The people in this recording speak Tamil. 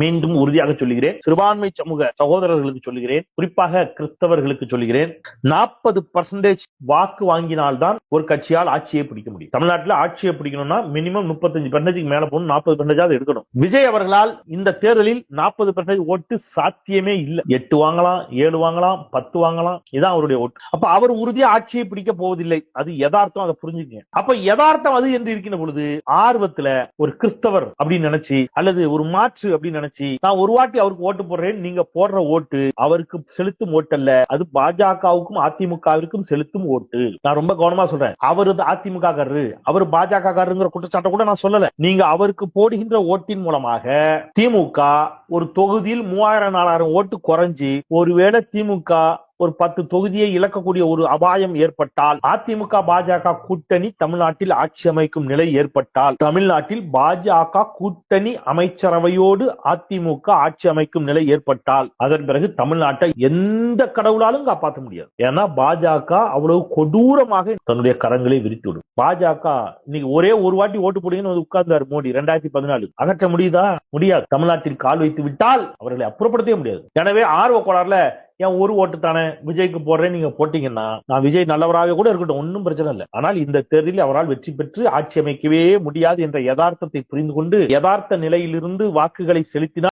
மீண்டும் உறுதியாக சொல்லுகிறேன், சிறுபான்மை சமூக சகோதரர்களுக்கு சொல்லுகிறேன், குறிப்பாக கிறிஸ்தவர்களுக்கு சொல்லுகிறேன், 40% வாக்கு வாங்கினால்தான் ஒரு கட்சியால் ஆட்சியை பிடிக்க முடியும். தமிழ்நாட்டில் ஆட்சியை பிடிக்கணும்னா மினிமம் 35% மேல போகணும், 40% எடுக்கணும். விஜய் அவர்களால் இந்த தேர்தலில் 40% ஓட்டு சாத்தியமே இல்லை. 8 வாங்கலாம், 7 வாங்கலாம், 10 வாங்கலாம், இதான் அவருடைய ஓட்டு. அப்ப அவர் உறுதியா ஆட்சியை பிடிக்க போவதில்லை. அது யதார்த்தம், அதை புரிஞ்சுக்கங்க. அப்ப யதார்த்தம் அது என்று இருக்கின்ற பொழுது ஆர்வத்துல ஒரு கிறிஸ்தவர் அப்படின்னு நினைச்சு அல்லது ஒரு மாற்று அப்படின்னு நினைச்சு நான் ஒரு வாட்டி அவருக்கு ஓட்டு போடுறேன், நீங்க போடுற ஓட்டு அவருக்கு செலுத்தும் ஓட்டு அல்ல, அது பாஜகவுக்கும் அதிமுகவிற்கும் செலுத்தும் ஓட்டு. நான் ரொம்ப கவனமா சொல்றேன். அவரு அதிமுக காரரு, அவர் பாஜக காரருங்கிற குற்றச்சாட்டை கூட நான் சொல்லல. நீங்க அவருக்கு போடுகின்ற ஓட்டின் மூலமாக திமுக ஒரு தொகுதியில் 3000-4000 ஓட்டு குறைஞ்சி ஒருவேளை திமுக ஒரு 10 தொகுதியை இழக்கக்கூடிய ஒரு அபாயம் ஏற்பட்டால், அதிமுக பாஜக கூட்டணி தமிழ்நாட்டில் ஆட்சி அமைக்கும் நிலை ஏற்பட்டால், தமிழ்நாட்டில் பாஜக கூட்டணி அமைச்சரவையோடு அதிமுக ஆட்சி அமைக்கும் நிலை ஏற்பட்டால், அதன் பிறகு தமிழ்நாட்டை எந்த கடவுளாலும் காப்பாற்ற முடியாது. ஏன்னா பாஜக அவ்வளவு கொடூரமாக தன்னுடைய கரங்களை விரித்துவிடும். பாஜக இன்னைக்கு ஒரே ஒரு வாட்டி ஓட்டு போடுங்கன்னு உட்கார்ந்தார் மோடி 2014. அகற்ற முடியுதா? முடியாது. தமிழ்நாட்டில் கால் வைத்து விட்டால் அவர்களை அப்புறப்படுத்தவே முடியாது. எனவே ஆர்வ கோளாறுல ஏன் ஒரு ஓட்டு தானே விஜய்க்கு போடுறேன் நீங்க போட்டீங்கன்னா, நான் விஜய் நல்லவராக கூட இருக்கட்டும், ஒன்னும் பிரச்சனை இல்லை. ஆனால் இந்த தேர்தலில் அவரால் வெற்றி பெற்று ஆட்சி அமைக்கவே முடியாது என்ற யதார்த்தத்தை புரிந்து கொண்டு யதார்த்த நிலையிலிருந்து வாக்குகளை செலுத்தினார்.